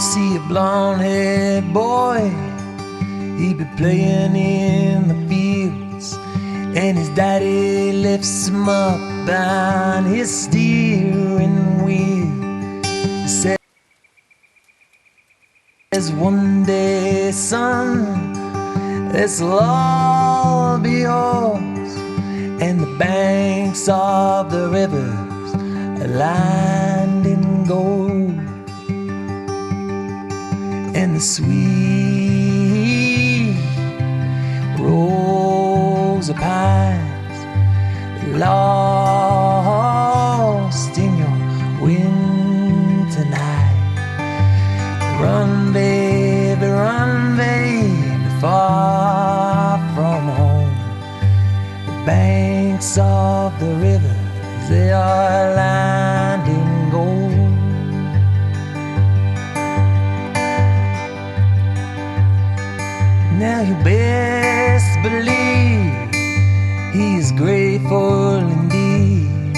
See a blonde-haired boy, he be playing in the fields, and his daddy lifts him up behind his steering wheel. He says, one day, son, this'll all be yours, and the banks of the rivers are lined in gold. And the sweet rose of pines lost in your winter night. Run, baby, far from home. The banks of the rivers, they are lined in gold. Now you best believe he is grateful indeed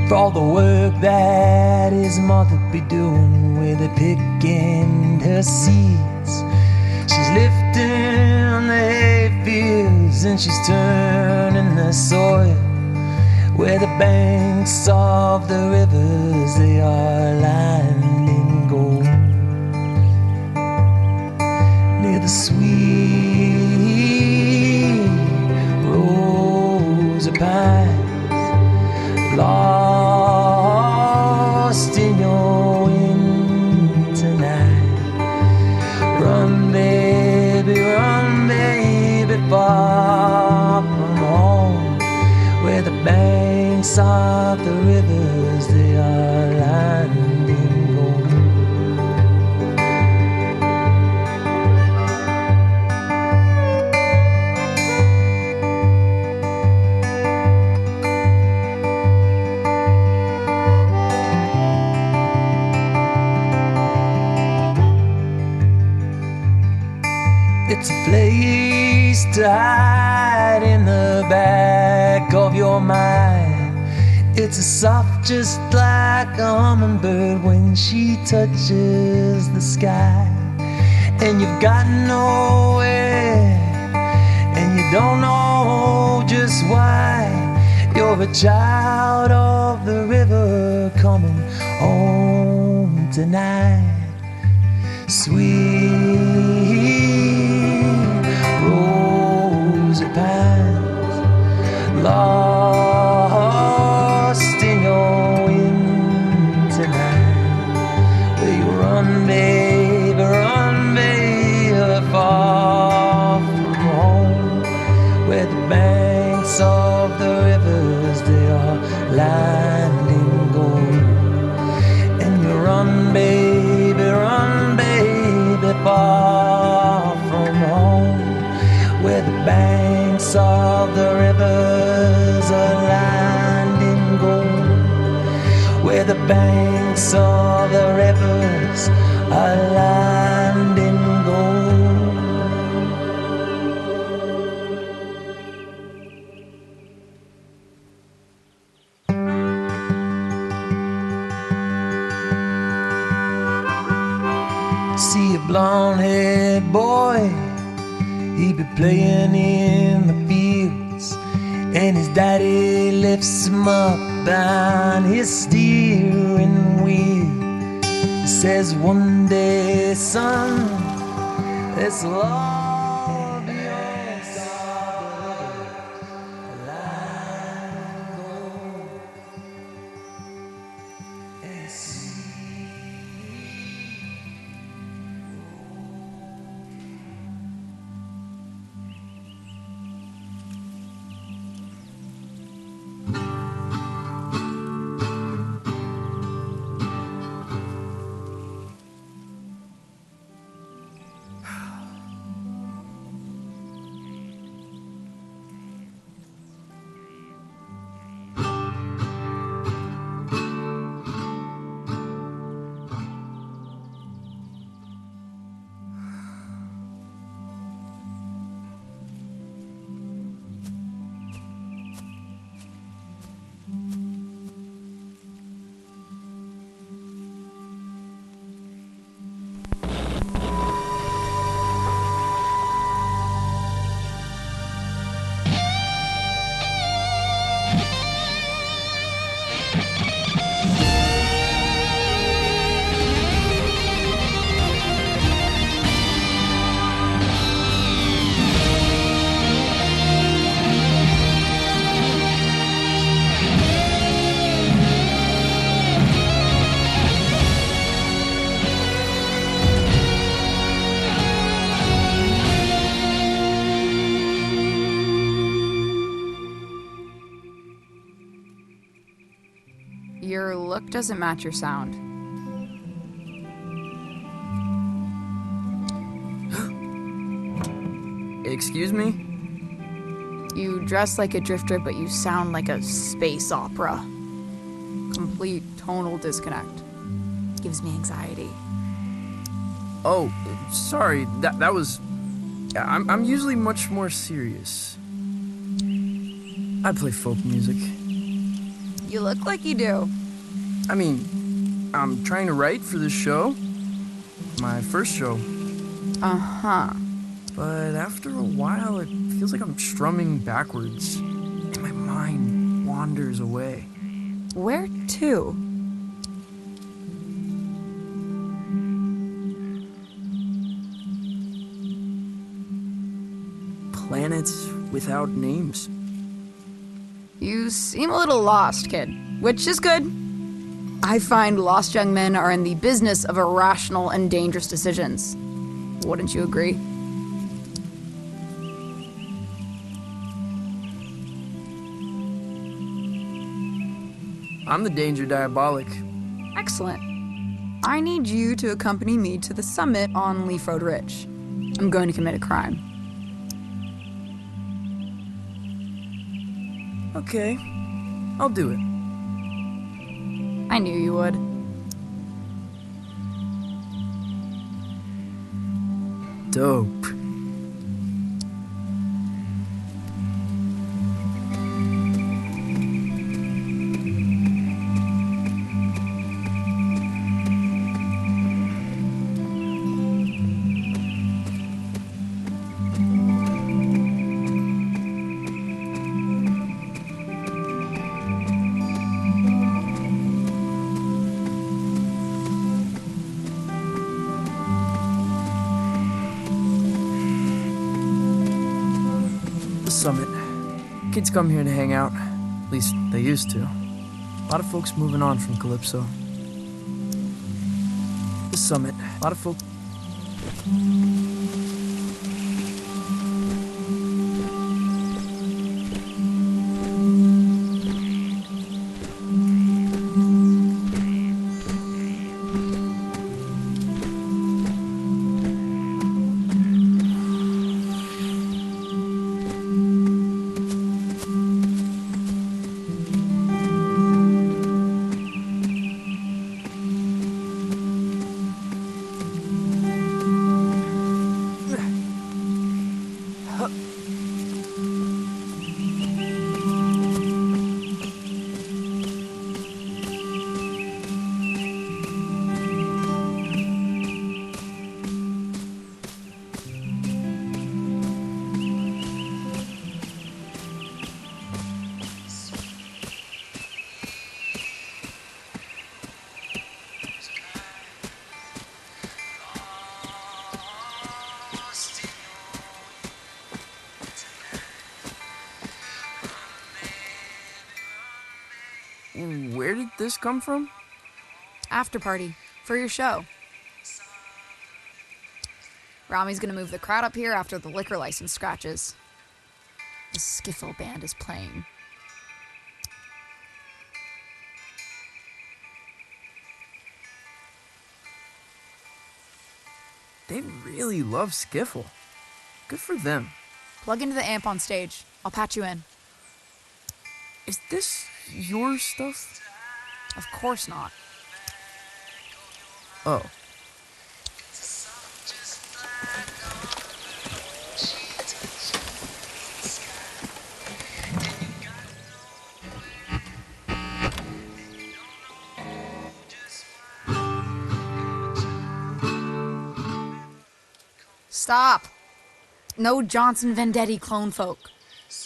for all the work that his mother be doing with her pick and her seeds. She's lifting the hay fields and she's turning the soil where the banks of the rivers, they are lined in gold. Near the sweet rose of pines lost in your winter night. Run, baby, far from home, where the banks of the rivers, they are lined in gold. It's a place to hide in the back of your mind. It's a soft just like a hummingbird when she touches the sky. And you've got nowhere, and you don't know just why. You're a child of the river coming home tonight. Sweet rose of pines lost in your winter night. Where you run, baby, far from home, where the banks of the rivers, they are lined in gold. And you run, baby, far from home, where the banks of the rivers are lined in gold. Where the banks of the rivers are lined in gold. See a blonde-haired boy, he be playing in the fields, and his daddy lifts him up behind his steering wheel. He says, one day, son, this'll all be yours. look doesn't match your sound. Excuse me? You dress like a drifter, but you sound like a space opera. Complete tonal disconnect. Gives me anxiety. Oh, sorry. That was... I'm usually much more serious. I play folk music. You look like you do. I mean, I'm trying to write for this show. My first show. Uh-huh. But after a while, it feels like I'm strumming backwards. And my mind wanders away. Where to? Planets without names. You seem a little lost, kid, which is good. I find lost young men are in the business of irrational and dangerous decisions. Wouldn't you agree? I'm the danger diabolic. Excellent. I need you to accompany me to the summit on Leaf Road Ridge. I'm going to commit a crime. Okay, I'll do it. I knew you would. Dope. Summit. Kids come here to hang out. At least they used to. A lot of folks moving on from Calypso. The summit. A lot of folks. Where did this come from? After party. For your show. Rami's gonna move the crowd up here after the liquor license scratches. The skiffle band is playing. They really love skiffle. Good for them. Plug into the amp on stage. I'll patch you in. Is this your stuff? Of course not. Oh. Stop. No Johnson Vendetti clone folk.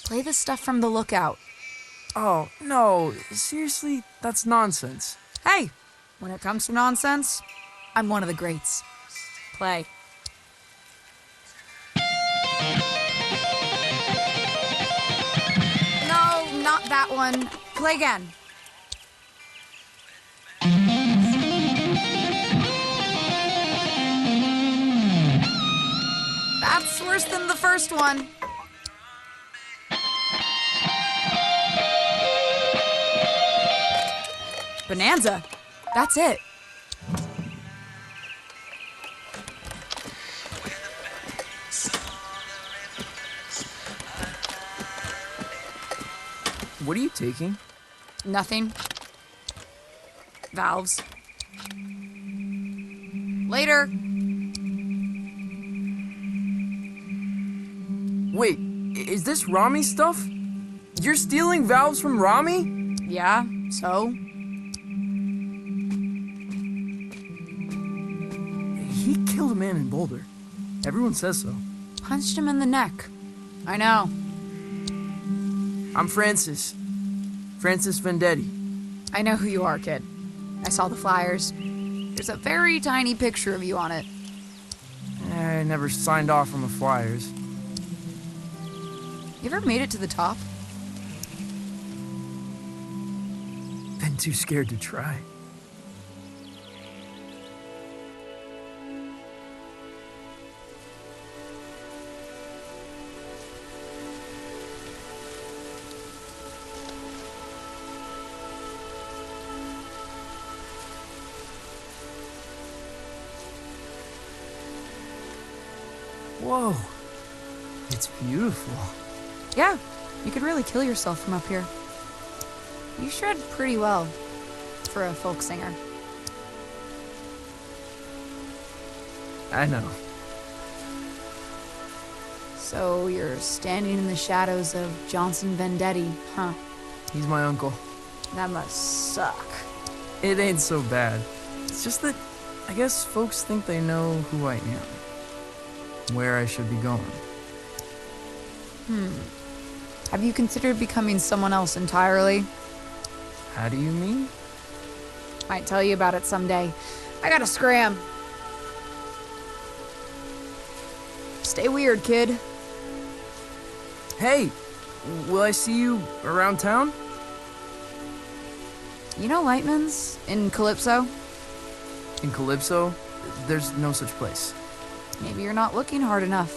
Play the stuff from The Lookout. Oh, no. Seriously, that's nonsense. Hey, when it comes to nonsense, I'm one of the greats. Play. No, not that one. Play again. That's worse than the first one. Bonanza. That's it. What are you taking? Nothing. Valves. Later. Wait, is this Rami stuff? You're stealing valves from Rami? Yeah, so? He killed a man in Boulder. Everyone says so. Punched him in the neck. I know. I'm Francis. Francis Vendetti. I know who you are, kid. I saw the flyers. There's a very tiny picture of you on it. I never signed off on the flyers. You ever made it to the top? Been too scared to try. Whoa, it's beautiful. Yeah, you could really kill yourself from up here. You shred pretty well for a folk singer. I know. So you're standing in the shadows of Johnson Vendetti, huh? He's my uncle. That must suck. It ain't so bad. It's just that I guess folks think they know who I am. Where I should be going. Have you considered becoming someone else entirely? How do you mean? Might tell you about it someday. I gotta scram. Stay weird, kid. Hey, will I see you around town? You know Lightman's in Calypso? In Calypso? There's no such place. Maybe you're not looking hard enough.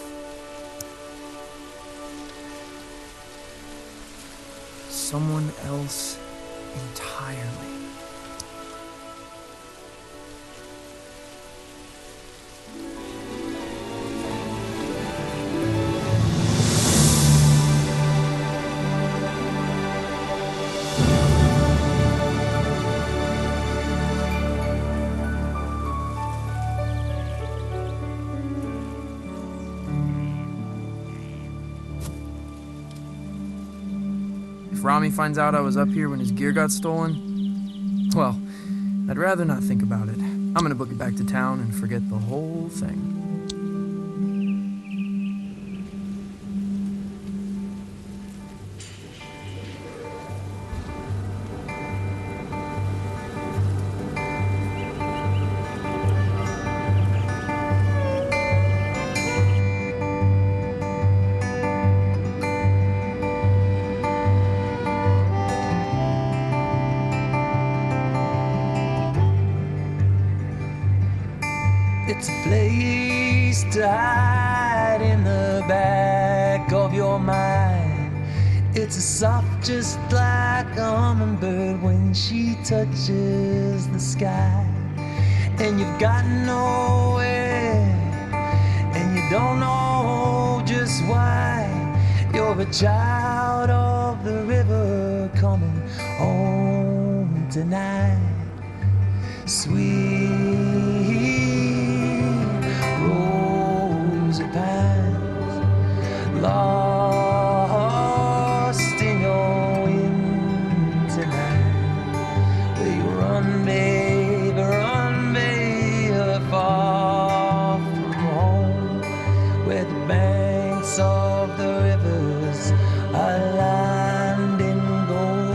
Someone else entirely. If Rami finds out I was up here when his gear got stolen, well, I'd rather not think about it. I'm gonna book it back to town and forget the whole thing. It's a place to hide in the back of your mind. It's a soft just like a hummingbird when she touches the sky. And you've got nowhere, and you don't know just why. You're a child of the river coming home tonight. Sweet rose of pines, lost in your wind tonight. Will you run, babe, far from home, where the banks of the rivers are lined in gold.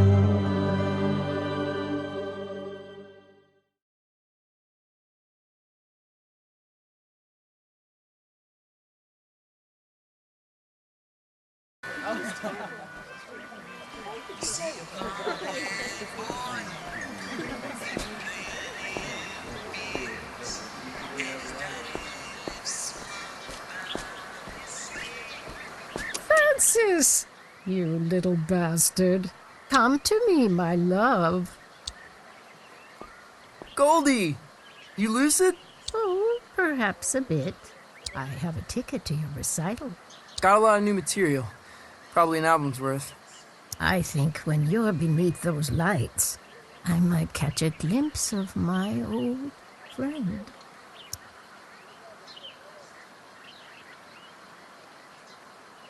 Francis, you little bastard. Come to me, my love. Goldie! You lucid? Oh, perhaps a bit. I have a ticket to your recital. Got a lot of new material. Probably an album's worth. I think when you're beneath those lights, I might catch a glimpse of my old friend.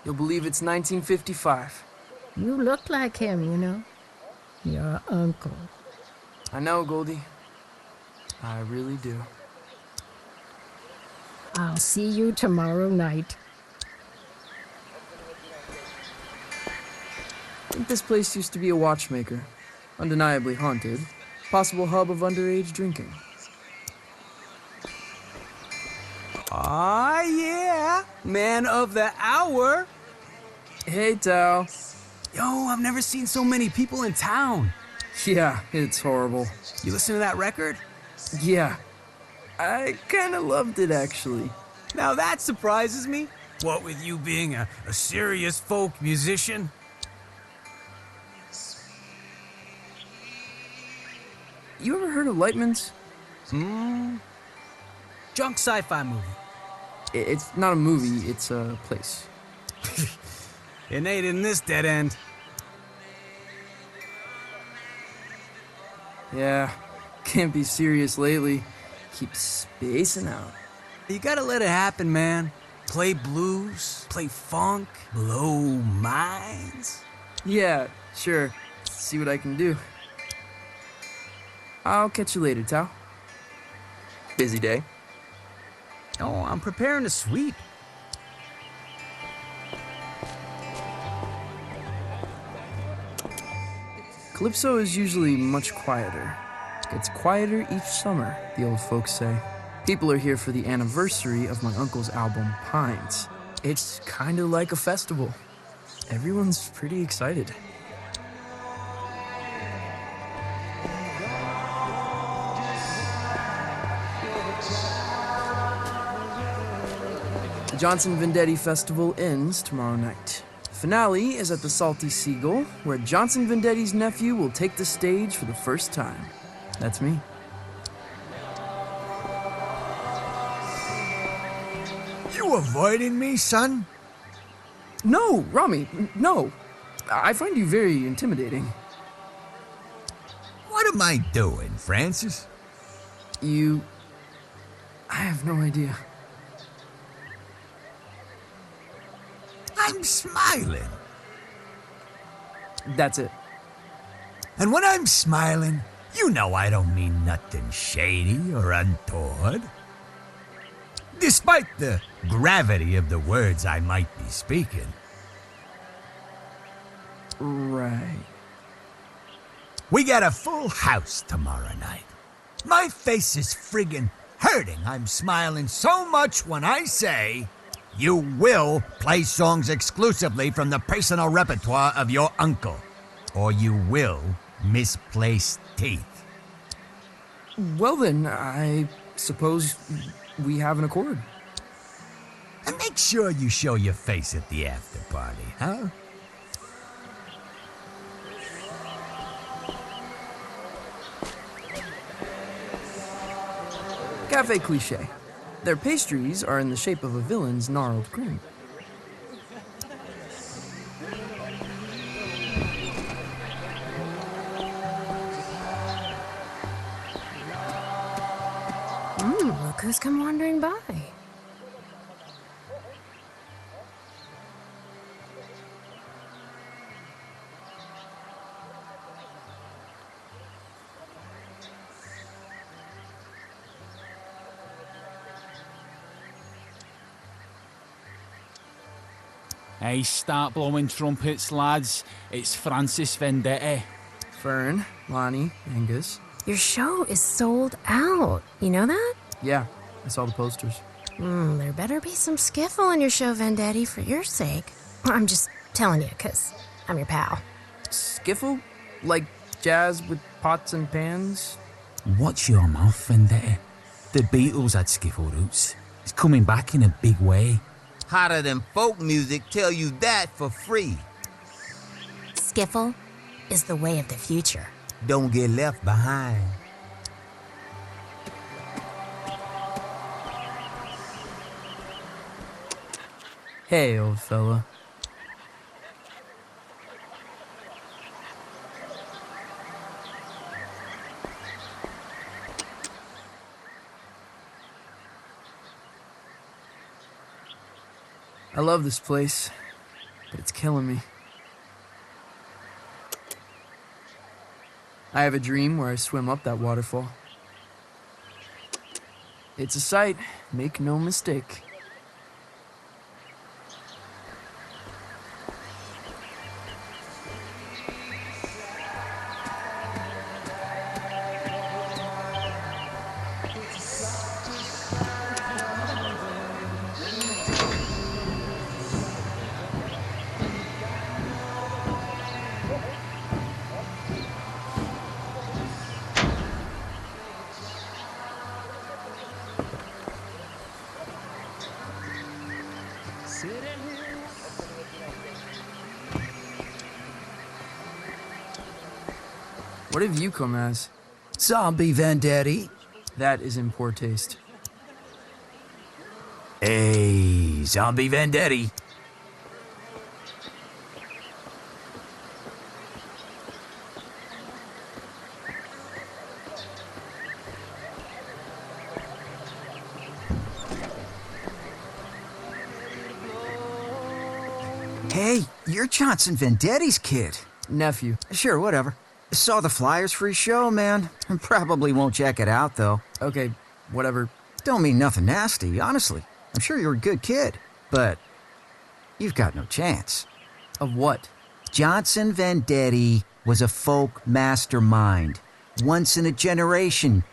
You'll believe it's 1955. You look like him, you know. Your uncle. I know, Goldie. I really do. I'll see you tomorrow night. I think this place used to be a watchmaker. Undeniably haunted. Possible hub of underage drinking. Ah, yeah. Man of the hour. Hey, Tao. Yo, I've never seen so many people in town. Yeah, it's horrible. You listen to that record? Yeah. I kinda loved it, actually. Now that surprises me. What with you being a serious folk musician? You ever heard of Lightman's? Junk sci-fi movie. It's not a movie, it's a place. It ain't in this dead end. Yeah, can't be serious lately. Keep spacing out. You gotta let it happen, man. Play blues, play funk, blow minds. Yeah, sure. See what I can do. I'll catch you later, Tao. Busy day? Oh, I'm preparing a sweep. Calypso is usually much quieter. Gets quieter each summer, the old folks say. People are here for the anniversary of my uncle's album, Pines. It's kinda like a festival. Everyone's pretty excited. The Johnson Vendetti Festival ends tomorrow night. The finale is at the Salty Seagull, where Johnson Vendetti's nephew will take the stage for the first time. That's me. You avoiding me, son? No, Rami, no. I find you very intimidating. What am I doing, Francis? I have no idea. I'm smiling. That's it. And when I'm smiling, you know I don't mean nothing shady or untoward. Despite the gravity of the words I might be speaking. Right. We got a full house tomorrow night. My face is friggin' hurting. I'm smiling so much when I say you will play songs exclusively from the personal repertoire of your uncle. Or you will misplace teeth. Well then, I suppose we have an accord. And make sure you show your face at the after party, huh? Cafe cliché. Their pastries are in the shape of a villain's gnarled grin. Look who's come wandering by. Hey, start blowing trumpets, lads. It's Francis Vendetti. Fern, Lonnie, Angus. Your show is sold out. You know that? Yeah, I saw the posters. There better be some skiffle in your show, Vendetti, for your sake. I'm just telling you, 'cause I'm your pal. Skiffle? Like jazz with pots and pans? Watch your mouth, Vendetti. The Beatles had skiffle roots. It's coming back in a big way. Hotter than folk music, tell you that for free. Skiffle is the way of the future. Don't get left behind. Hey, old fella. I love this place, but it's killing me. I have a dream where I swim up that waterfall. It's a sight, make no mistake. What have you come as? Zombie Vendetti. That is in poor taste. Hey, Zombie Vendetti. Hey, you're Johnson Vendetti's kid. Nephew. Sure, whatever. Saw the flyers for his show, man. Probably won't check it out, though. Okay, whatever. Don't mean nothing nasty, honestly. I'm sure you're a good kid, but you've got no chance. Of what? Johnson Vendetti was a folk mastermind. Once in a generation.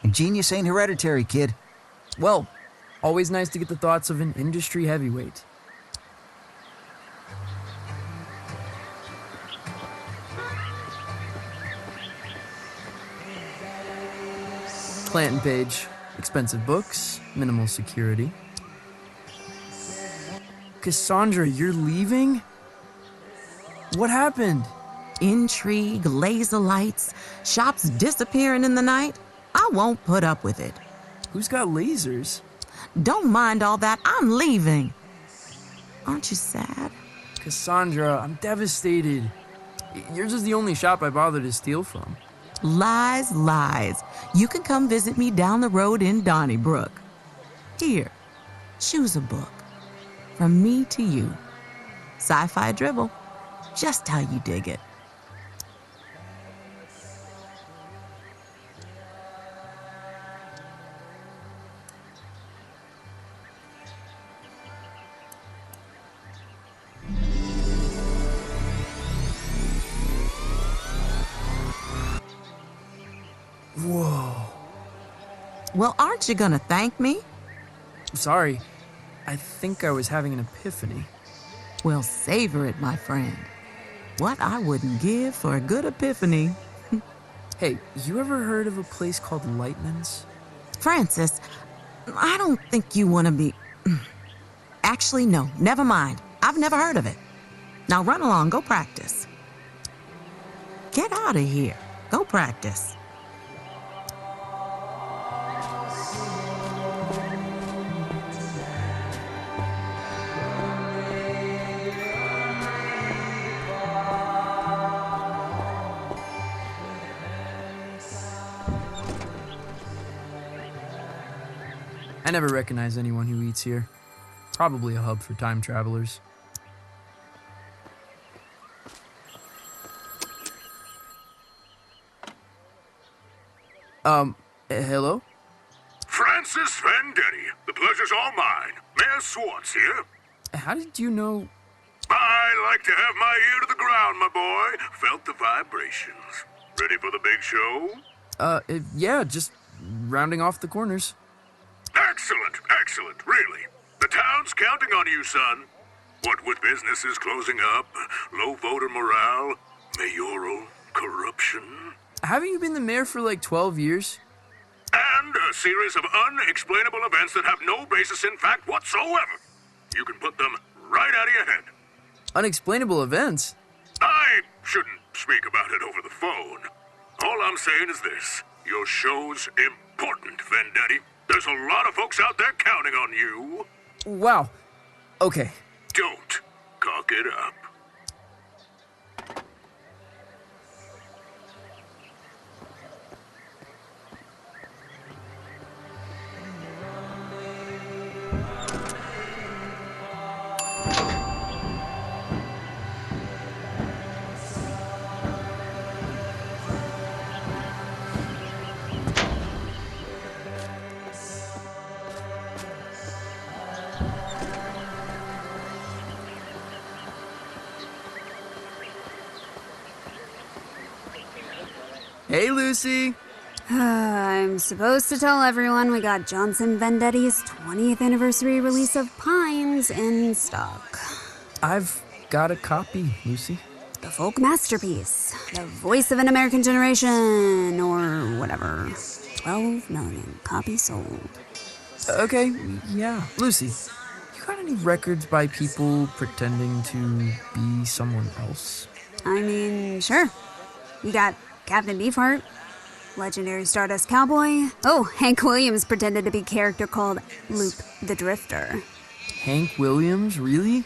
And genius ain't hereditary, kid. Well, always nice to get the thoughts of an industry heavyweight. Clanton page. Expensive books, minimal security. Cassandra, you're leaving? What happened? Intrigue, laser lights, shops disappearing in the night. I won't put up with it. Who's got lasers? Don't mind all that. I'm leaving. Aren't you sad? Cassandra, I'm devastated. Yours is the only shop I bother to steal from. Lies, lies. You can come visit me down the road in Donnybrook. Here, choose a book. From me to you. Sci-fi dribble. Just how you dig it. Whoa. Well, aren't you gonna thank me? Sorry. I think I was having an epiphany. Well, savor it, my friend. What I wouldn't give for a good epiphany. Hey, you ever heard of a place called Lightman's? Francis, I don't think you want to be... Actually, no, never mind. I've never heard of it. Now run along, go practice. Get out of here. Go practice. I never recognize anyone who eats here. Probably a hub for time travelers. Hello? Francis Vendetti, the pleasure's all mine. Mayor Swartz here. How did you know... I like to have my ear to the ground, my boy. Felt the vibrations. Ready for the big show? Yeah, just rounding off the corners. Excellent, excellent, really. The town's counting on you, son. What with businesses closing up, low voter morale, mayoral corruption. Haven't you been the mayor for like 12 years? And a series of unexplainable events that have no basis in fact whatsoever. You can put them right out of your head. Unexplainable events? I shouldn't speak about it over the phone. All I'm saying is this. Your show's important, Vendetti. There's a lot of folks out there counting on you. Wow. Okay. Don't cock it up. Hey, Lucy. I'm supposed to tell everyone we got Johnson Vendetti's 20th anniversary release of Pines in stock. I've got a copy, Lucy. The folk masterpiece. The voice of an American generation, or whatever. 12 million copies sold. Okay, yeah. Lucy, you got any records by people pretending to be someone else? I mean, sure. You got Captain Beefheart, legendary Stardust Cowboy. Oh, Hank Williams pretended to be a character called Luke the Drifter. Hank Williams? Really?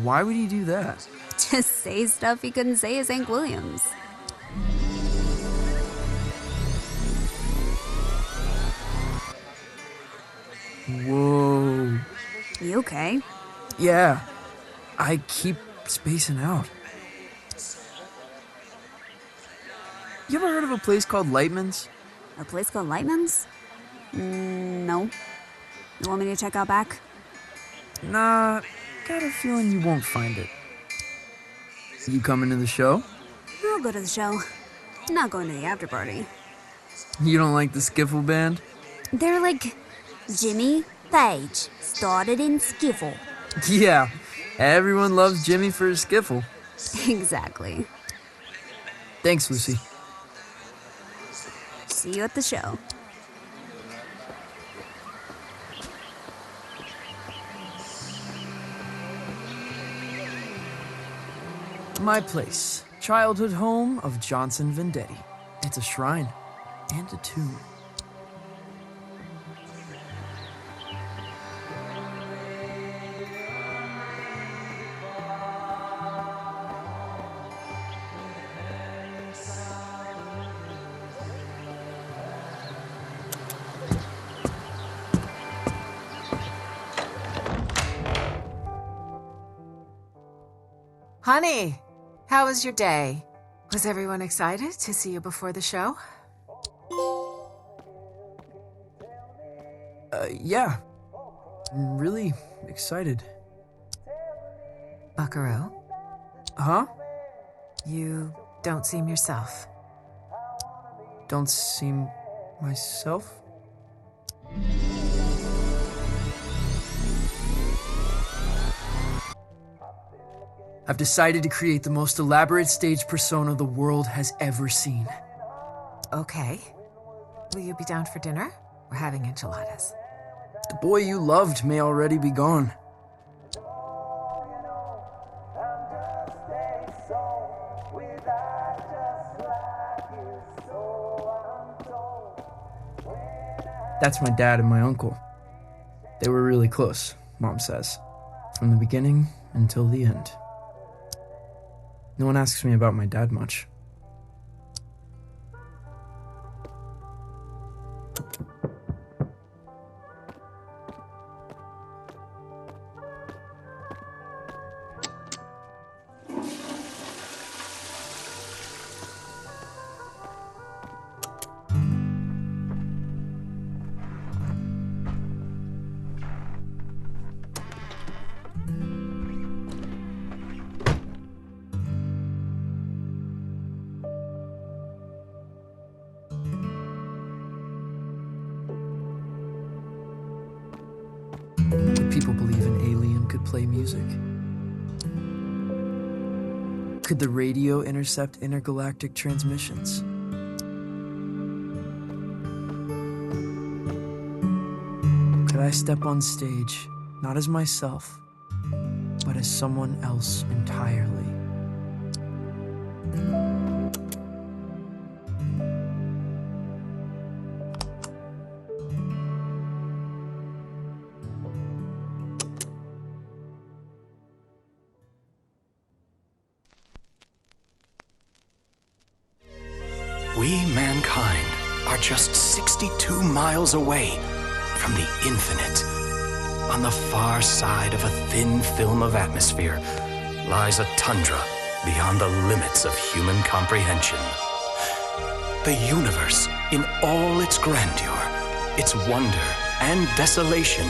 Why would he do that? Just say stuff he couldn't say as Hank Williams. Whoa. You okay? Yeah. I keep spacing out. You ever heard of a place called Lightman's? A place called Lightman's? No. You want me to check out back? Nah, got a feeling you won't find it. You coming to the show? I'll go to the show. Not going to the after party. You don't like the skiffle band? They're like Jimmy Page, started in skiffle. Yeah, everyone loves Jimmy for his skiffle. Exactly. Thanks, Lucy. See you at the show. My place. Childhood home of Johnson Vendetti. It's a shrine and a tomb. Honey, how was your day? Was everyone excited to see you before the show? Yeah. I'm really excited. Buckaroo? Huh? You don't seem yourself. Don't seem myself? I've decided to create the most elaborate stage persona the world has ever seen. Okay. Will you be down for dinner? We're having enchiladas. The boy you loved may already be gone. That's my dad and my uncle. They were really close, Mom says. From the beginning until the end. No one asks me about my dad much. Did people believe an alien could play music? Could the radio intercept intergalactic transmissions? Could I step on stage, not as myself, but as someone else entirely? are just 62 miles away from the infinite. On the far side of a thin film of atmosphere lies a tundra beyond the limits of human comprehension. The universe, in all its grandeur, its wonder and desolation,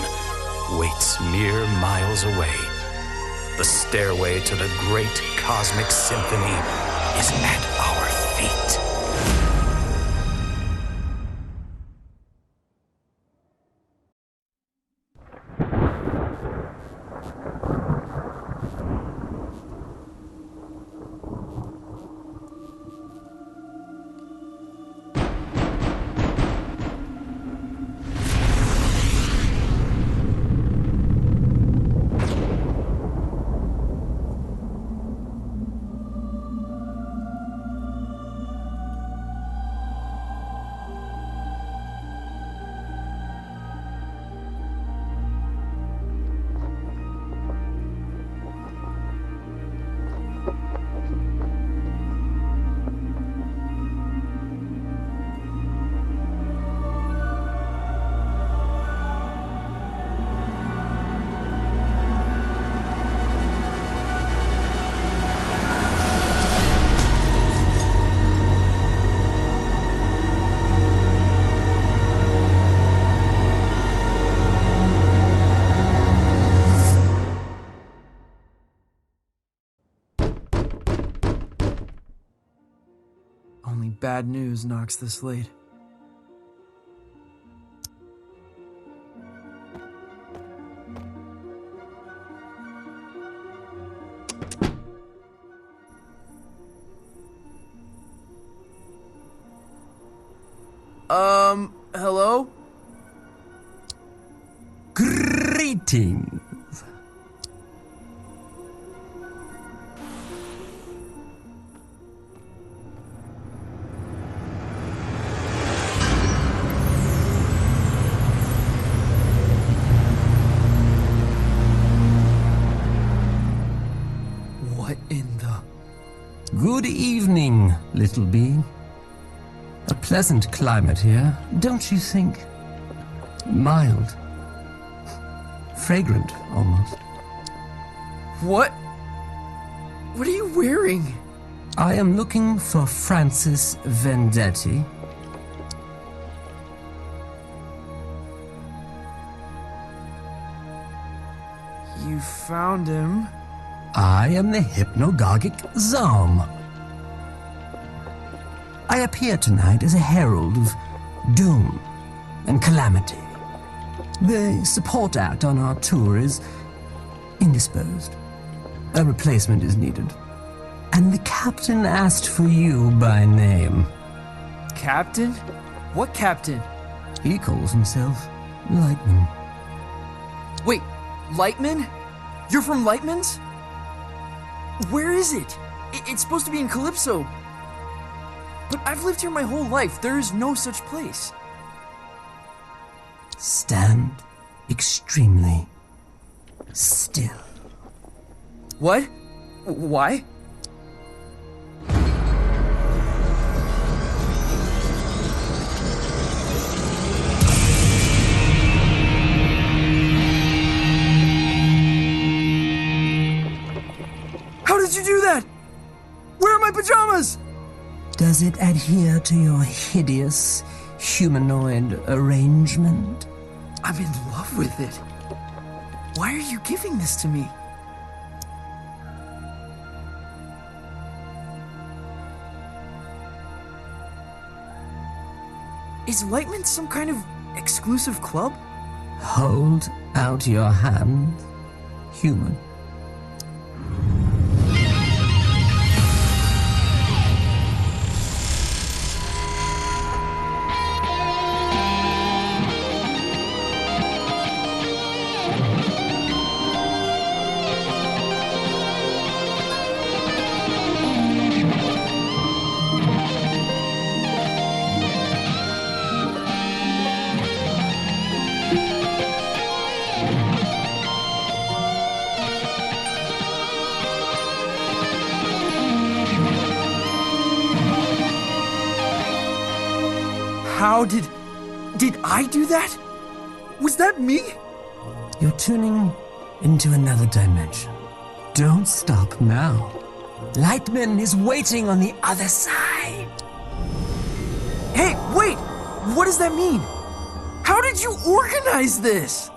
waits mere miles away. The stairway to the great cosmic symphony is at our feet. Only bad news knocks this late. Hello? Greetings. What in the... Good evening, little bee. A pleasant climate here, don't you think? Mild. Fragrant, almost. What? What are you wearing? I am looking for Francis Vendetti. You found him? I am the hypnagogic Zalm. I appear tonight as a herald of doom and calamity. The support act on our tour is indisposed. A replacement is needed. And the captain asked for you by name. Captain? What captain? He calls himself Lightning. Wait, Lightman? You're from Lightman's? Where is it? It's supposed to be in Calypso. But I've lived here my whole life. There is no such place. Stand extremely still. What? Why? How did you do that? Where are my pajamas? Does it adhere to your hideous humanoid arrangement? I'm in love with it. Why are you giving this to me? Is Lightman some kind of exclusive club? Hold out your hand, human. How did I do that? Was that me? You're tuning into another dimension. Don't stop now. Lightman is waiting on the other side. Hey, wait! What does that mean? How did you organize this?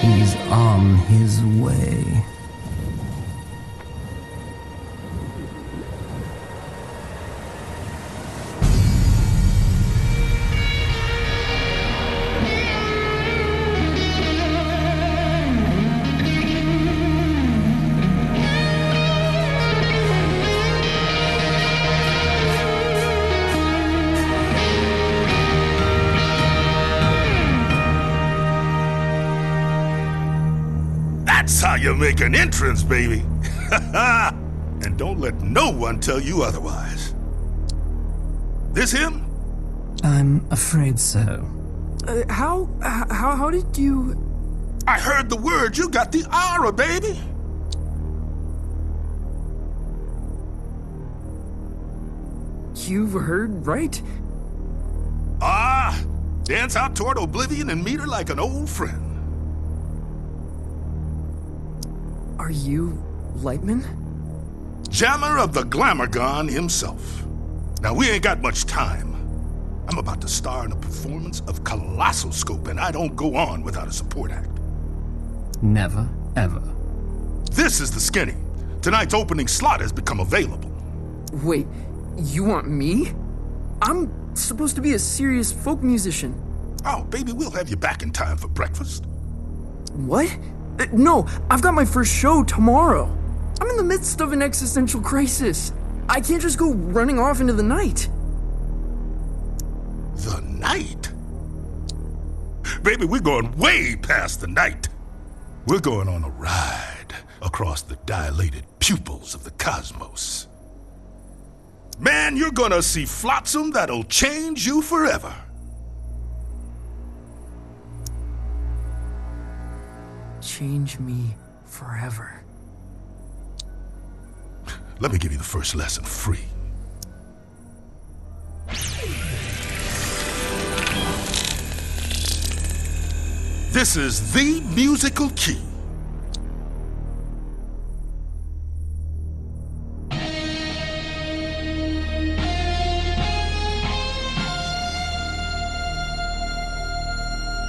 He's on his way. That's how you make an entrance, baby. And don't let no one tell you otherwise. This him? I'm afraid so. How did you... I heard the word. You got the aura, baby. You heard right? Dance out toward oblivion and meet her like an old friend. Are you Lightman? Jammer of the Glamourgon himself. Now, we ain't got much time. I'm about to star in a performance of Colossal Scope, and I don't go on without a support act. Never, ever. This is the Skinny. Tonight's opening slot has become available. Wait, you want me? I'm supposed to be a serious folk musician. Oh, baby, we'll have you back in time for breakfast. What? No, I've got my first show tomorrow. I'm in the midst of an existential crisis. I can't just go running off into the night. The night? Baby, we're going way past the night. We're going on a ride across the dilated pupils of the cosmos. Man, you're gonna see flotsam that'll change you forever. Change me forever. Let me give you the first lesson free. This is the musical key.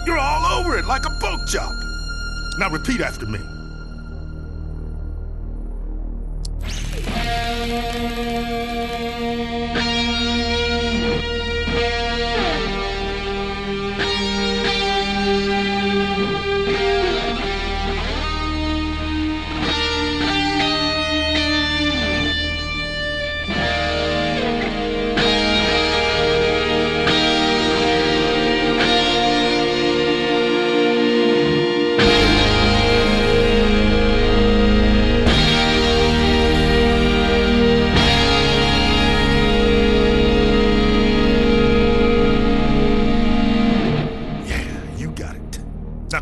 You're all over it like a pork chop. Now repeat after me.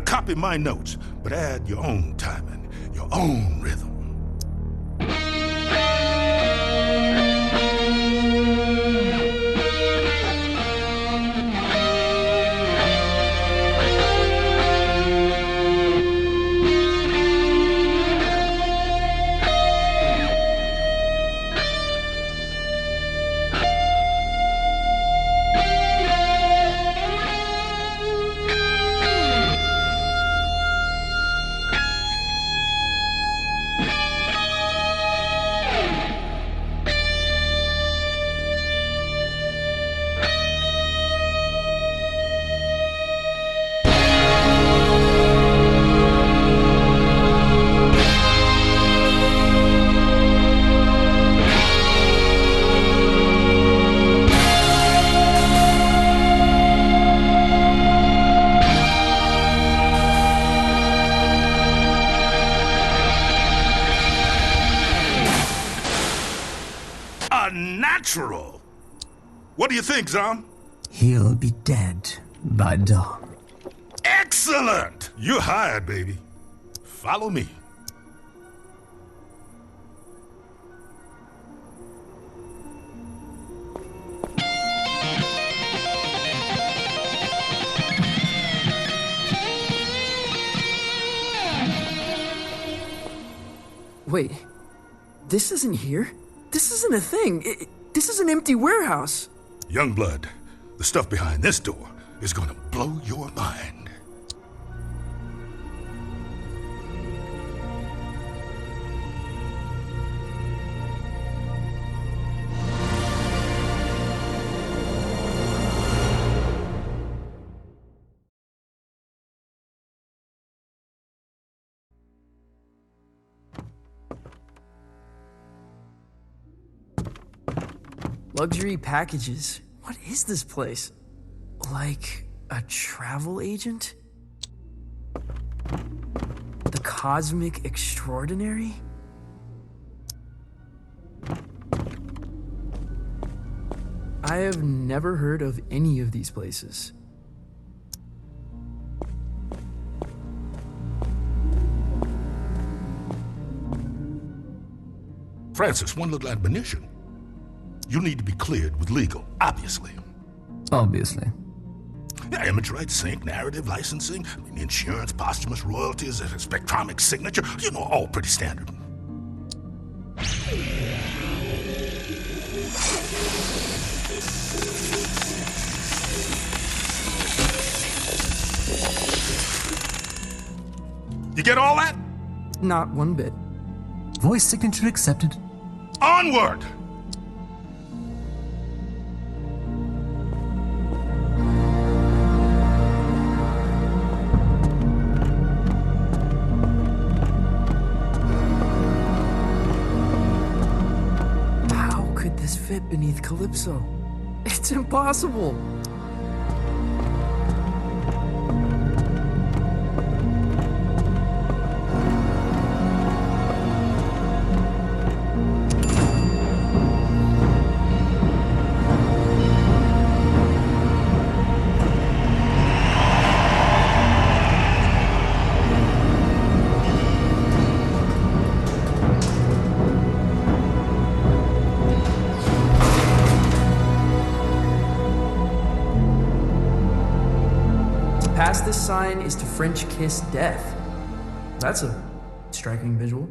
Copy my notes, but add your own timing, your own rhythm. Natural. What do you think, Zom? He'll be dead by dawn. Excellent! You're hired, baby. Follow me. Wait, this isn't here? This isn't a thing. This is an empty warehouse. Youngblood, the stuff behind this door is gonna blow your mind. Luxury packages. What is this place? Like a travel agent? The Cosmic Extraordinary? I have never heard of any of these places. Francis, one little admonition. You need to be cleared with legal, obviously. Obviously. Yeah, image rights, sync, narrative, licensing, insurance, posthumous royalties, a spectromic signature, you know, all pretty standard. You get all that? Not one bit. Voice signature accepted. Onward! Fit beneath Calypso. It's impossible. sign is to French kiss death. That's a striking visual.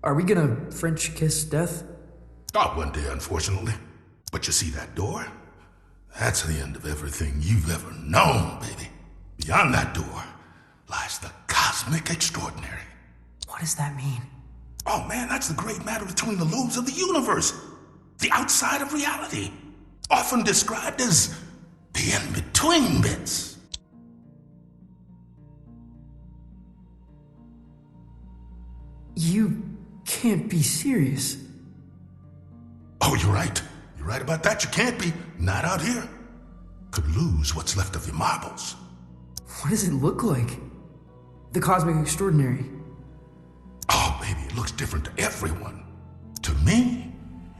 Are we gonna French kiss death? Not one day, unfortunately. But you see that door? That's the end of everything you've ever known, baby. Beyond that door lies the cosmic extraordinary. What does that mean? Oh man, that's the great matter between the lobes of the universe. The outside of reality. Often described as the in-between bits. You can't be serious. Oh, you're right. You're right about that. You can't be. Not out here. Could lose what's left of your marbles. What does it look like? The cosmic extraordinary. Oh, baby, it looks different to everyone. To me,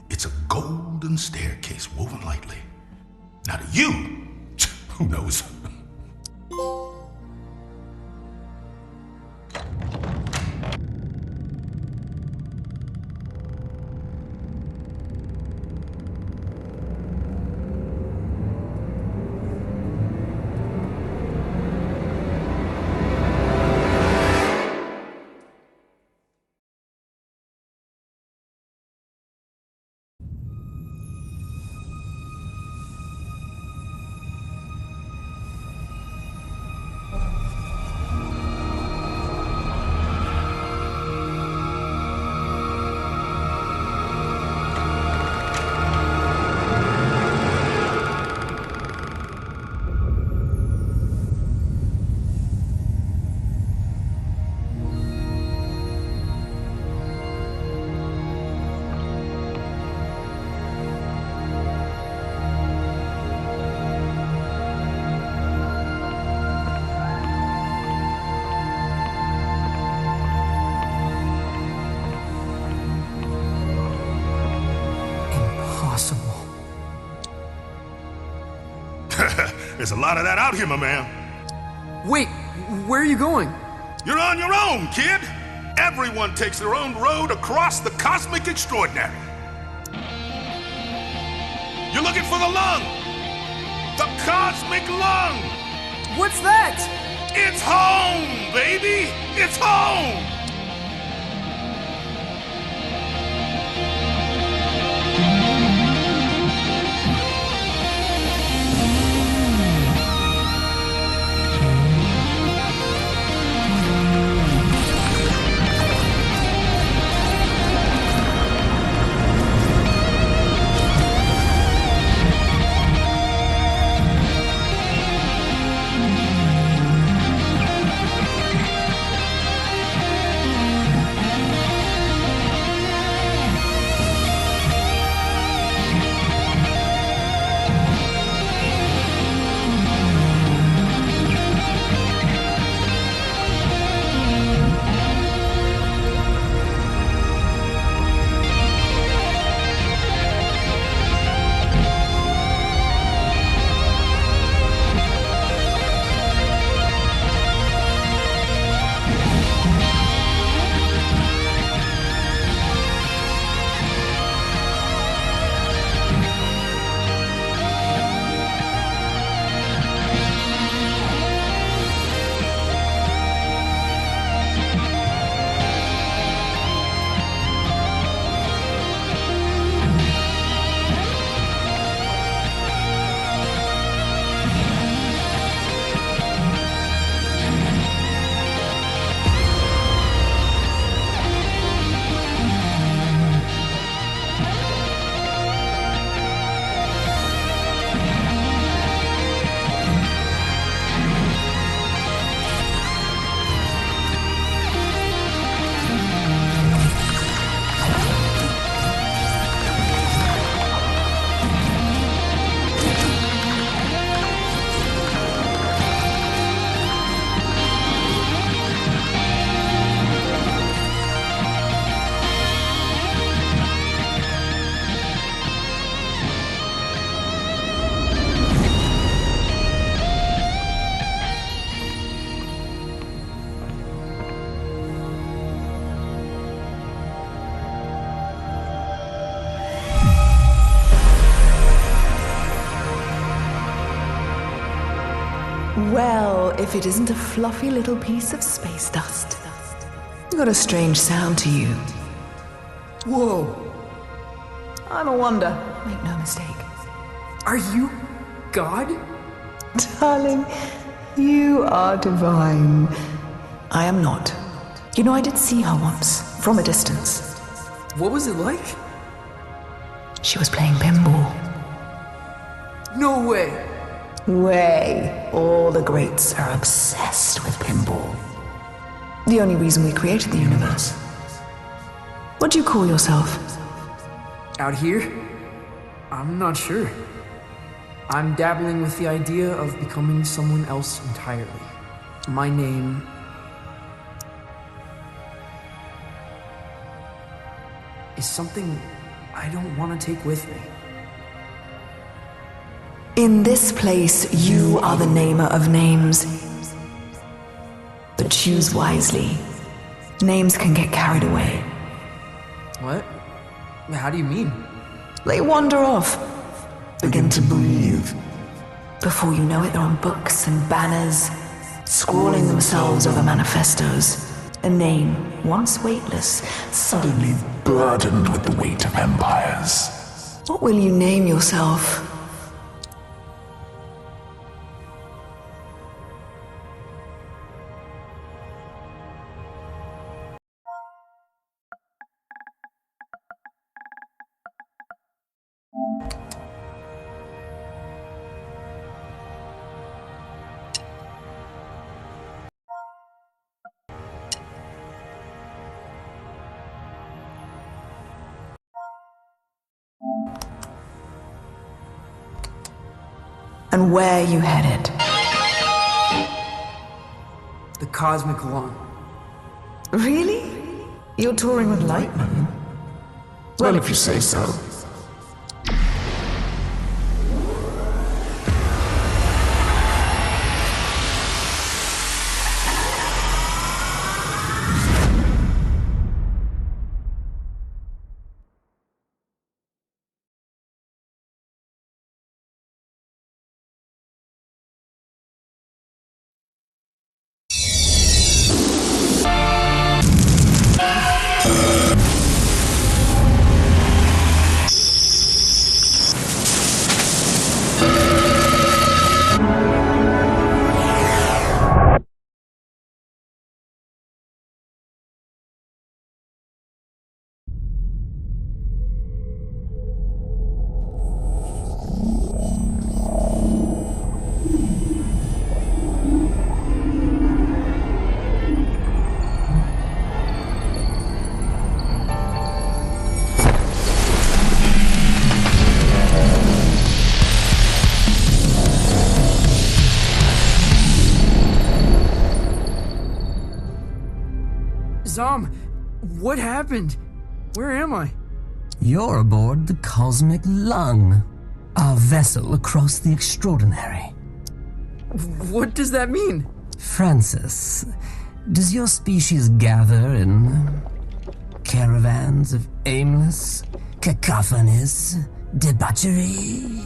it's a golden staircase woven lightly. Now to you, who knows? There's a lot of that out here, my man. Wait, where are you going? You're on your own, kid. Everyone takes their own road across the cosmic extraordinary. You're looking for the lung. The cosmic lung. What's that? It's home, baby. It's home. Well, if it isn't a fluffy little piece of space dust. You got a strange sound to you. Whoa. I'm a wonder, make no mistake. Are you God? Darling, you are divine. I am not. You know, I did see her once, from a distance. What was it like? She was playing pinball. No way! Way. All the greats are obsessed with pinball. The only reason we created the universe. What do you call yourself? Out here? I'm not sure. I'm dabbling with the idea of becoming someone else entirely. My name... is something I don't want to take with me. In this place, you are the namer of names. But choose wisely. Names can get carried away. What? How do you mean? They wander off. Begin to breathe. Before you know it, they're on books and banners, scrawling themselves over manifestos. A name, once weightless, suddenly burdened with the weight of empires. What will you name yourself? And where you headed? The Cosmic Lawn. Really? You're touring with Lightman? Well, if you say so. Zom, what happened? Where am I? You're aboard the Cosmic Lung, our vessel across the extraordinary. What does that mean? Francis, does your species gather in caravans of aimless, cacophonous debauchery?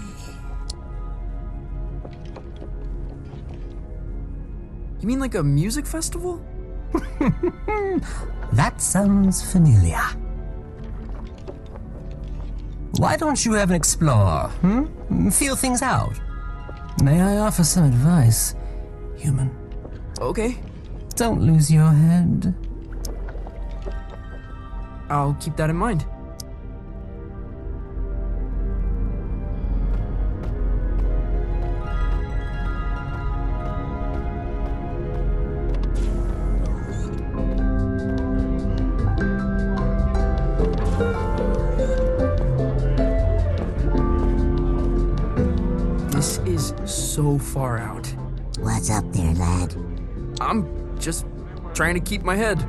You mean like a music festival? That sounds familiar. Why don't you have an explore, Feel things out. May I offer some advice, human? Okay. Don't lose your head. I'll keep that in mind. This is so far out. What's up there, lad? I'm just trying to keep my head.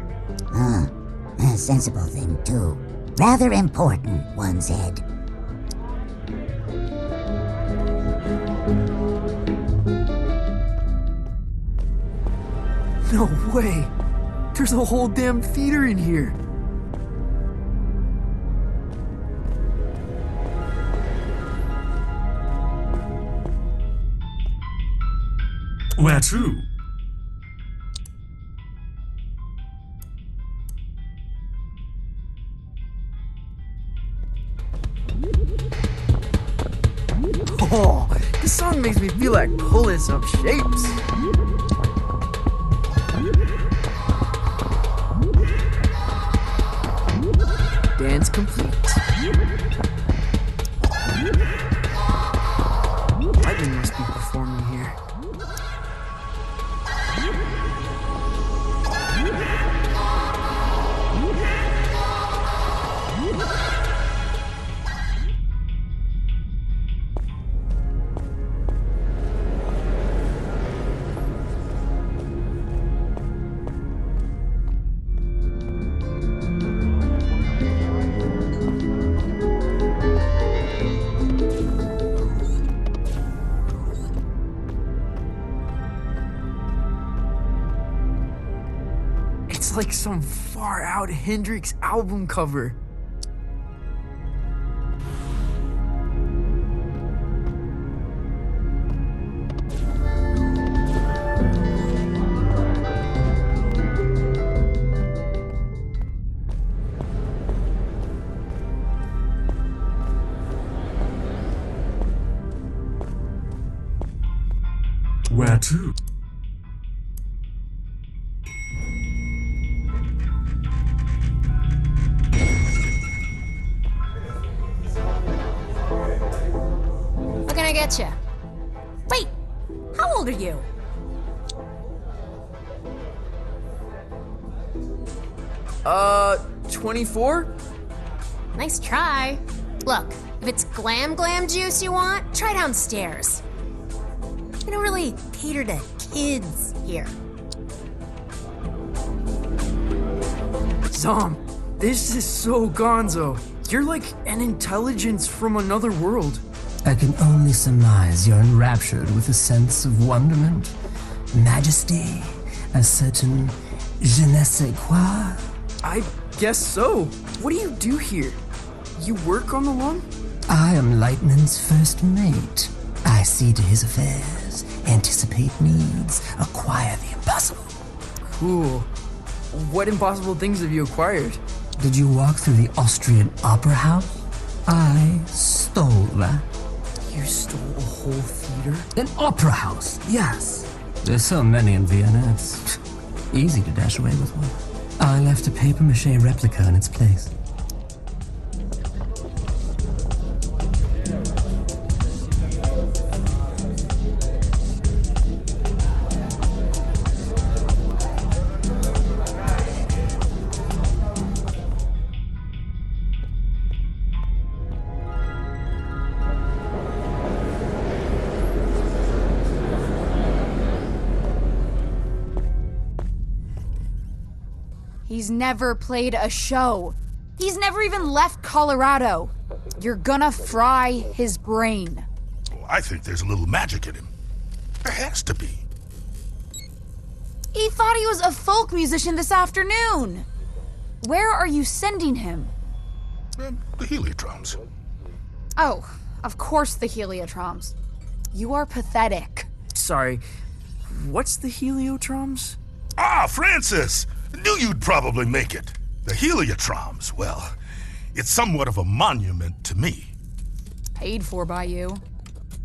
Huh. A sensible thing, too. Rather important, one said. No way! There's a whole damn theater in here! Where to? Oh, this song makes me feel like pulling some shapes. Dance complete. Lightning must be performing here. It's like some far out Hendrix album cover. Where to? What can I get you? Wait, how old are you? Uh, 24? Nice try. Look, if it's glam juice you want, try downstairs. We don't really cater to kids here. Zom, this is so gonzo. You're like an intelligence from another world. I can only surmise you're enraptured with a sense of wonderment, majesty, a certain je ne sais quoi. I guess so. What do you do here? You work on the lawn? I am Lightman's first mate. I see to his affairs, anticipate needs, acquire the impossible. Cool. What impossible things have you acquired? Did you walk through the Austrian Opera House? I stole that. You stole a whole theater? An opera house, yes. There's so many in Vienna, it's easy to dash away with one. I left a papier-mâché replica in its place. He's never played a show. He's never even left Colorado. You're gonna fry his brain. Well, I think there's a little magic in him. There has to be. He thought he was a folk musician this afternoon. Where are you sending him? The heliotroms. Oh, of course the heliotroms. You are pathetic. Sorry, what's the heliotroms? Ah, Francis! Knew you'd probably make it. The heliotroms, well, it's somewhat of a monument to me. Paid for by you.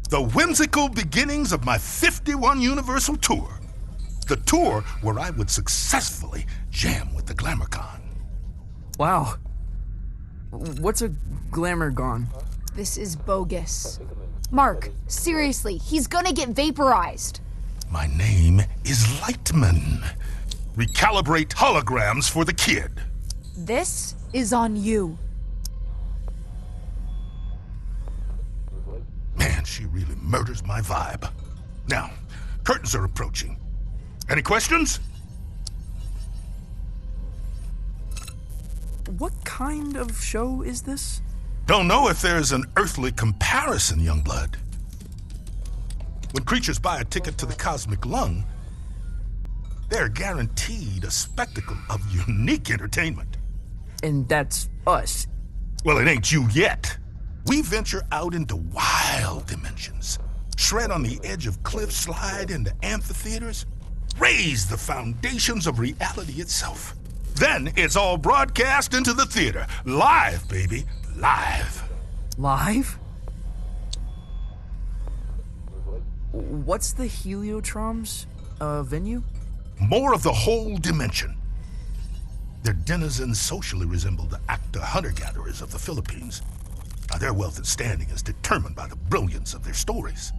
The whimsical beginnings of my 51 Universal Tour. The tour where I would successfully jam with the Glamourcon. Wow. What's a Glamourgon? This is bogus. Mark, seriously, he's gonna get vaporized. My name is Lightman. Recalibrate holograms for the kid. This is on you. Man, she really murders my vibe. Now, curtains are approaching. Any questions? What kind of show is this? Don't know if there's an earthly comparison, Youngblood. When creatures buy a ticket to the Cosmic Lung, they're guaranteed a spectacle of unique entertainment. And that's us. Well, it ain't you yet. We venture out into wild dimensions, shred on the edge of cliffs, slide into amphitheaters, raise the foundations of reality itself. Then it's all broadcast into the theater. Live, baby. Live. Live? What's the Heliotrom's venue? More of the whole dimension. Their denizens socially resemble the actor hunter-gatherers of the Philippines. Now, their wealth and standing is determined by the brilliance of their stories.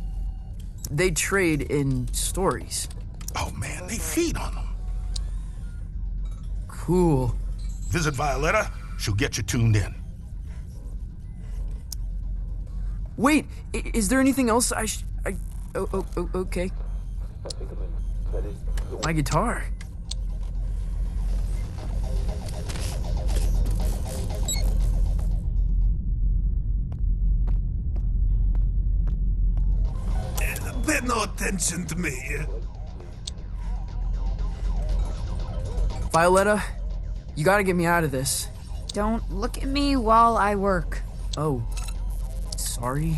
They trade in stories. Oh man, they feed on them. Cool. Visit Violetta, she'll get you tuned in. Wait, is there anything else okay. My guitar. Pay no attention to me. Violetta, you gotta get me out of this. Don't look at me while I work. Oh, sorry.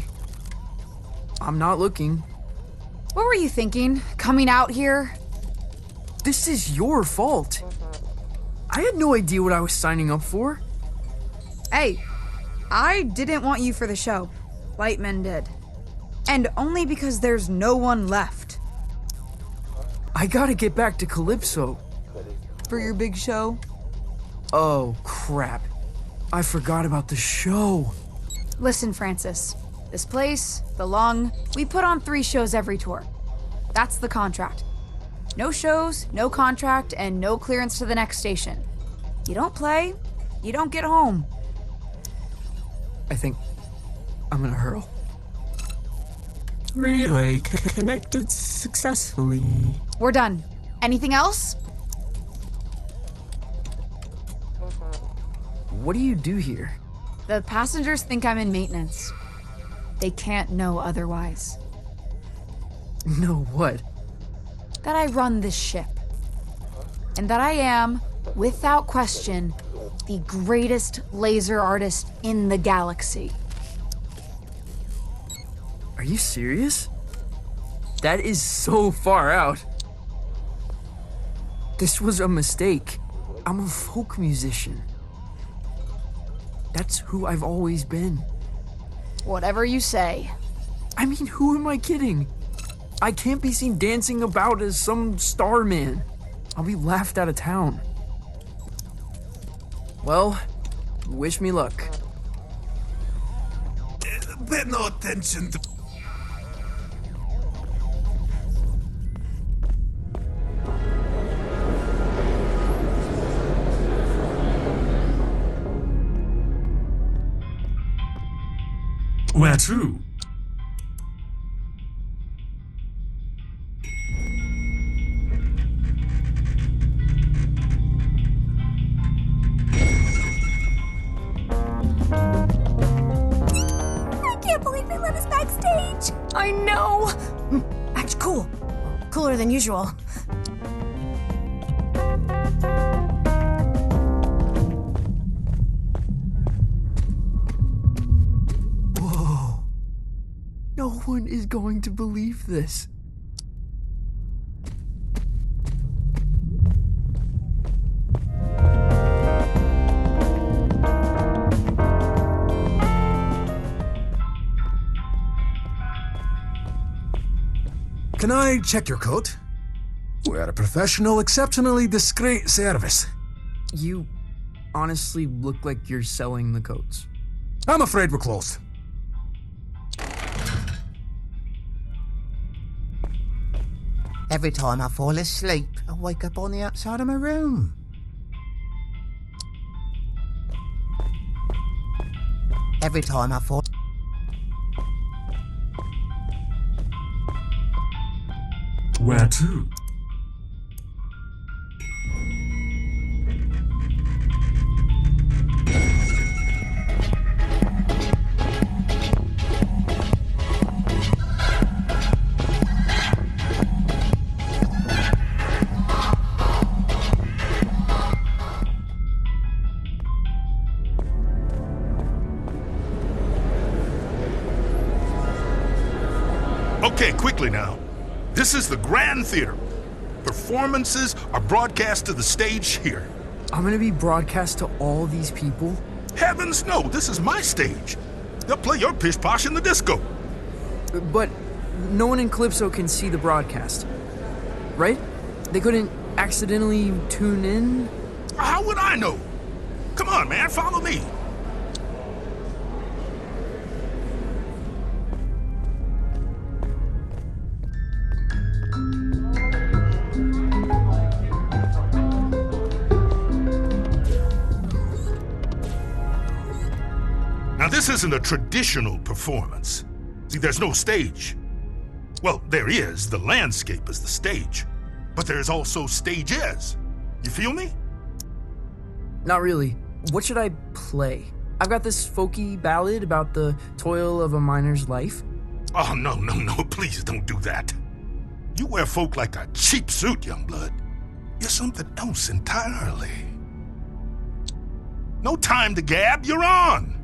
I'm not looking. What were you thinking, coming out here? This is your fault. I had no idea what I was signing up for. Hey, I didn't want you for the show. Lightman did. And only because there's no one left. I gotta get back to Calypso. For your big show? Oh, crap. I forgot about the show. Listen, Francis. This place, the Lung, we put on 3 shows every tour. That's the contract. No shows, no contract, and no clearance to the next station. You don't play, you don't get home. I think I'm gonna hurl. Relay connected successfully. We're done. Anything else? What do you do here? The passengers think I'm in maintenance. They can't know otherwise. Know what? That I run this ship. And that I am, without question, the greatest laser artist in the galaxy. Are you serious? That is so far out. This was a mistake. I'm a folk musician. That's who I've always been. Whatever you say. I mean, who am I kidding? I can't be seen dancing about as some star man. I'll be laughed out of town. Well, wish me luck. Pay no attention to... Where to? I can't believe they let us backstage. I know! Act cool. Cooler than usual. Whoa. No one is going to believe this. Can I check your coat? We're a professional, exceptionally discreet service. You honestly look like you're selling the coats. I'm afraid we're closed. Every time I fall asleep, I wake up on the outside of my room. Every time I fall... Where to? Okay, quickly now. This is the Grand Theater. Performances are broadcast to the stage here. I'm gonna be broadcast to all these people? Heavens no, this is my stage. They'll play your pish posh in the disco. But no one in Calypso can see the broadcast, right? They couldn't accidentally tune in? How would I know? Come on, man, follow me. Now, this isn't a traditional performance. See, there's no stage. Well, there is. The landscape is the stage. But there's also stages. You feel me? Not really. What should I play? I've got this folky ballad about the toil of a miner's life. Oh, no, please don't do that. You wear folk like a cheap suit, young blood. You're something else entirely. No time to gab, you're on!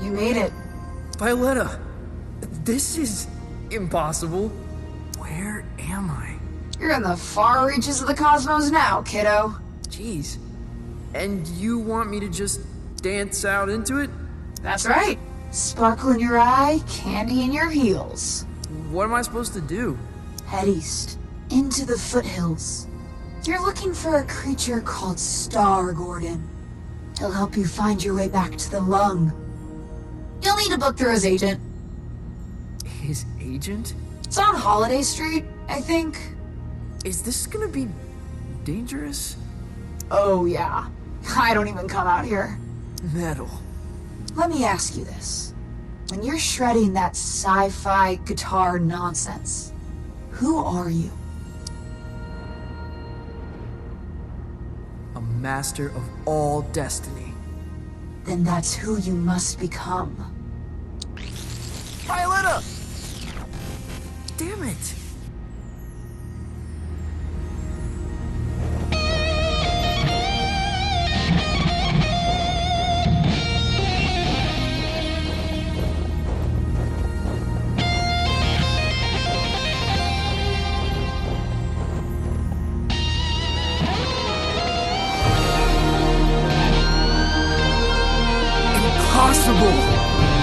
You made it. Violetta, this is impossible. Where am I? You're in the far reaches of the cosmos now, kiddo. Jeez. And you want me to just dance out into it? That's right. Sparkle in your eye, candy in your heels. What am I supposed to do? Head east, into the foothills. You're looking for a creature called Star, Gordon. He'll help you find your way back to the lung. You'll need to book through his agent. His agent? It's on Holiday Street, I think. Is this gonna be dangerous? Oh yeah. I don't even come out here. Metal. Let me ask you this. When you're shredding that sci-fi guitar nonsense, who are you? A master of all destiny. Then that's who you must become. Violetta! Damn it! Impossible!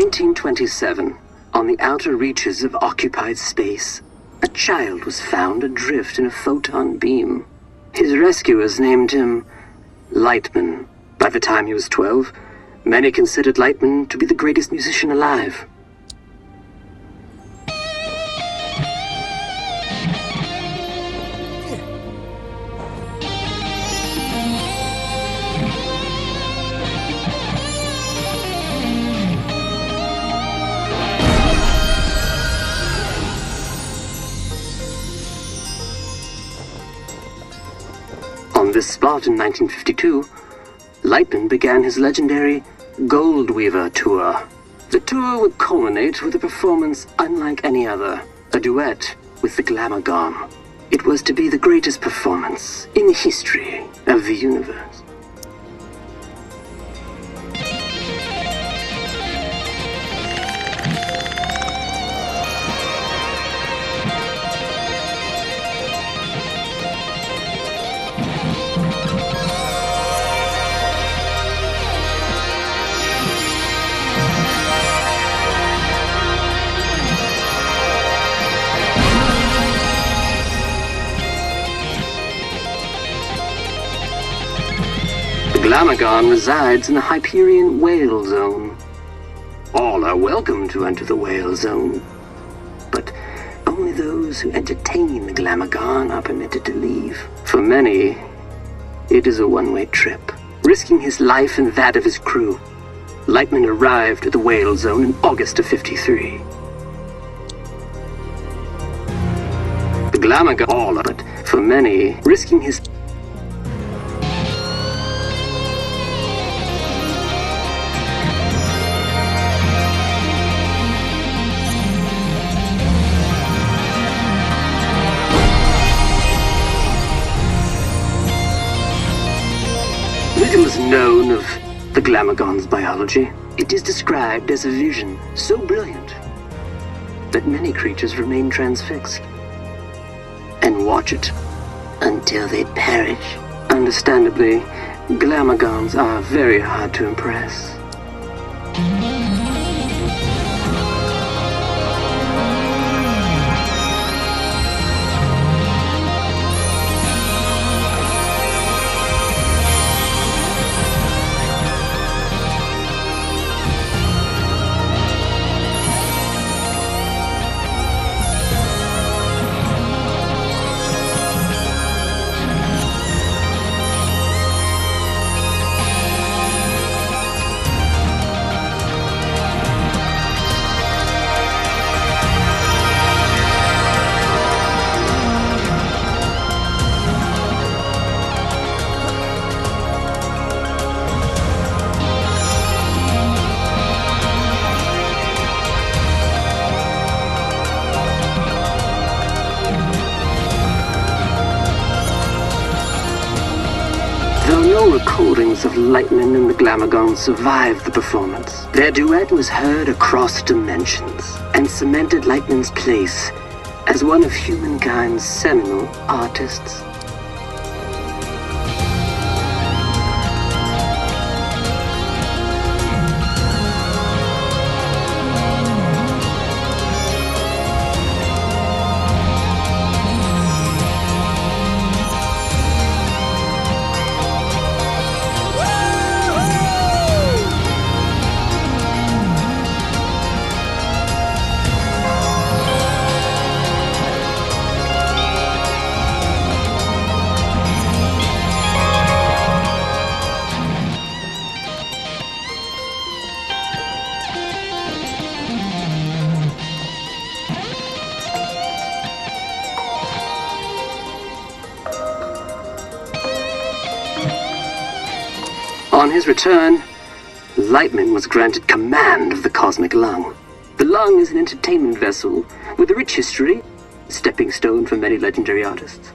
1927, on the outer reaches of occupied space, a child was found adrift in a photon beam. His rescuers named him Lightman. By the time he was 12, many considered Lightman to be the greatest musician alive. On this spot in 1952, Lightman began his legendary Gold Weaver Tour. The tour would culminate with a performance unlike any other, a duet with the Glamour Gone. It was to be the greatest performance in the history of the universe. The Glamagon resides in the Hyperion Whale Zone. All are welcome to enter the Whale Zone, but only those who entertain the Glamagon are permitted to leave. For many, it is a one-way trip. Risking his life and that of his crew, Lightman arrived at the Whale Zone in August of '53. The Glamagon, all but for many, risking his Little is known of the Glamagon's biology. It is described as a vision so brilliant that many creatures remain transfixed and watch it until they perish. Understandably, Glamagons are very hard to impress. Though no recordings of Lightman and the Glamagon survived the performance, their duet was heard across dimensions and cemented Lightman's place as one of humankind's seminal artists. On his return, Lightman was granted command of the Cosmic Lung. The Lung is an entertainment vessel with a rich history, a stepping stone for many legendary artists.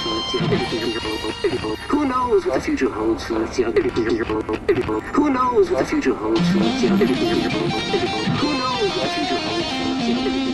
holds for its young people? Who knows what the future holds for its young people? Who knows what the future holds for its young people? Who knows what the future holds for its young people?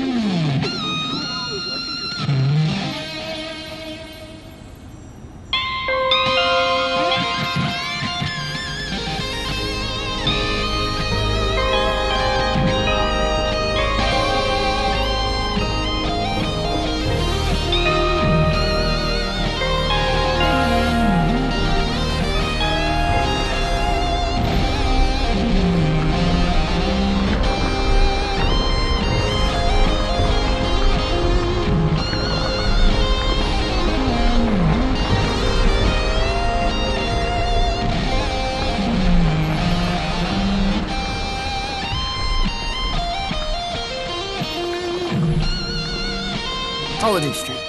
Holiday Street.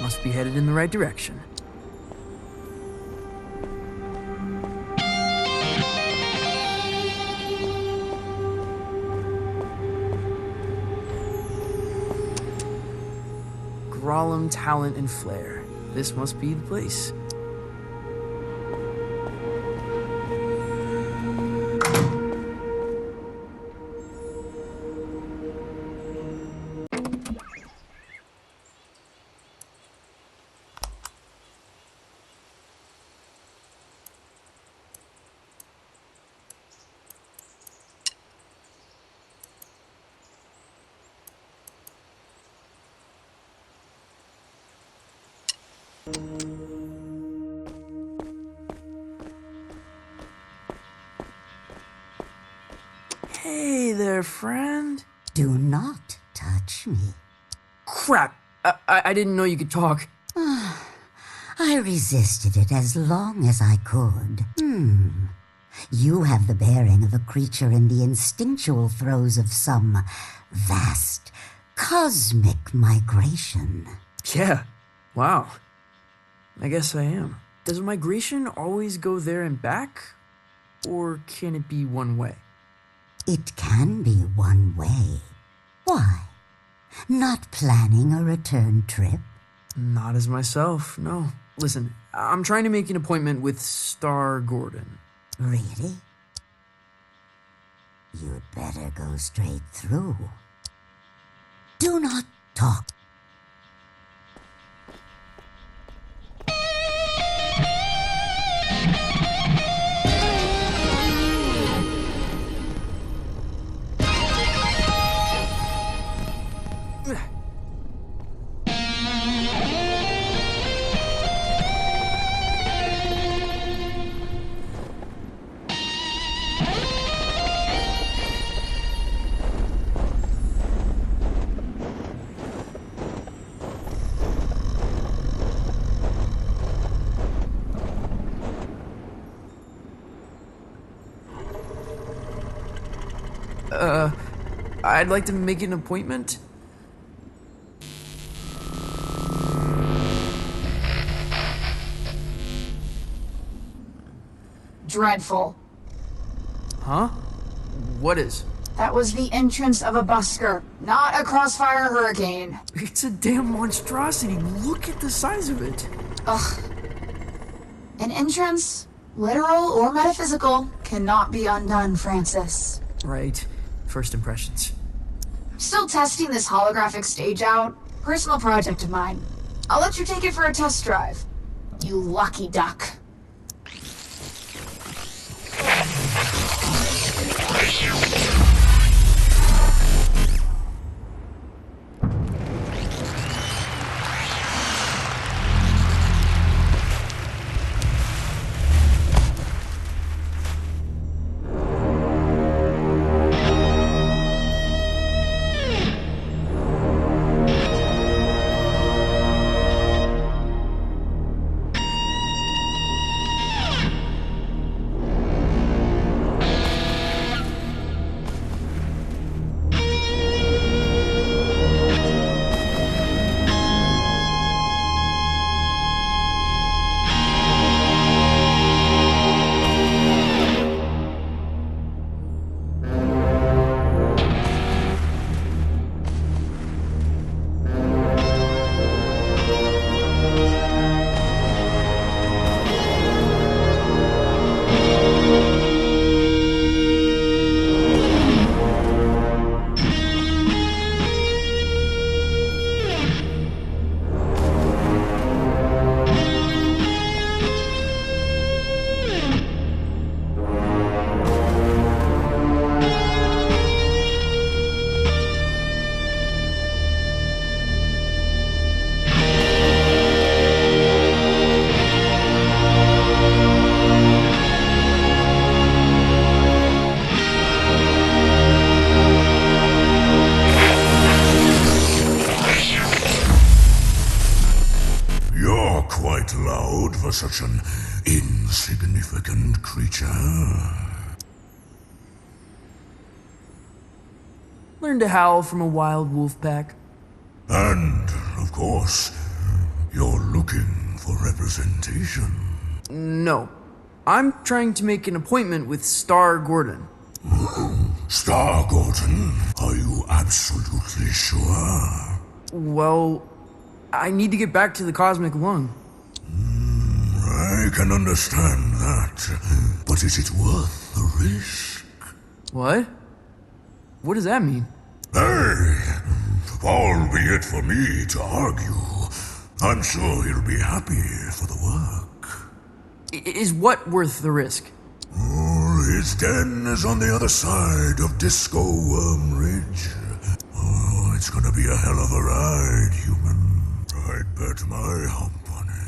Must be headed in the right direction. Grolem Talent and Flair. This must be the place. Hey there, friend. Do not touch me. Crap! I didn't know you could talk. I resisted it as long as I could. You have the bearing of a creature in the instinctual throes of some vast, cosmic migration. Yeah. Wow. I guess I am. Does migration always go there and back? Or can it be one way? It can be one way. Why? Not planning a return trip? Not as myself, no. Listen, I'm trying to make an appointment with Star Gordon. Really? You'd better go straight through. Do not talk. I'd like to make an appointment. Dreadful. Huh? What is? That was the entrance of a busker, not a crossfire hurricane. It's a damn monstrosity. Look at the size of it. Ugh. An entrance, literal or metaphysical, cannot be undone, Francis. Right. First impressions. Still testing this holographic stage out. Personal project of mine. I'll let you take it for a test drive. You lucky duck. quite loud for such an insignificant creature. Learn to howl from a wild wolf pack. And, of course, you're looking for representation. No. I'm trying to make an appointment with Star Gordon. Star Gordon? Are you absolutely sure? Well, I need to get back to the Cosmic Lung. I can understand that, but is it worth the risk? What? What does that mean? Hey, albeit for me to argue, I'm sure he'll be happy for the work. Is what worth the risk? His den is on the other side of Disco Worm Ridge. Oh, it's gonna be a hell of a ride, human. I'd bet my hump on it.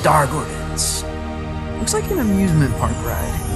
Star Gordons. Looks like an amusement park ride.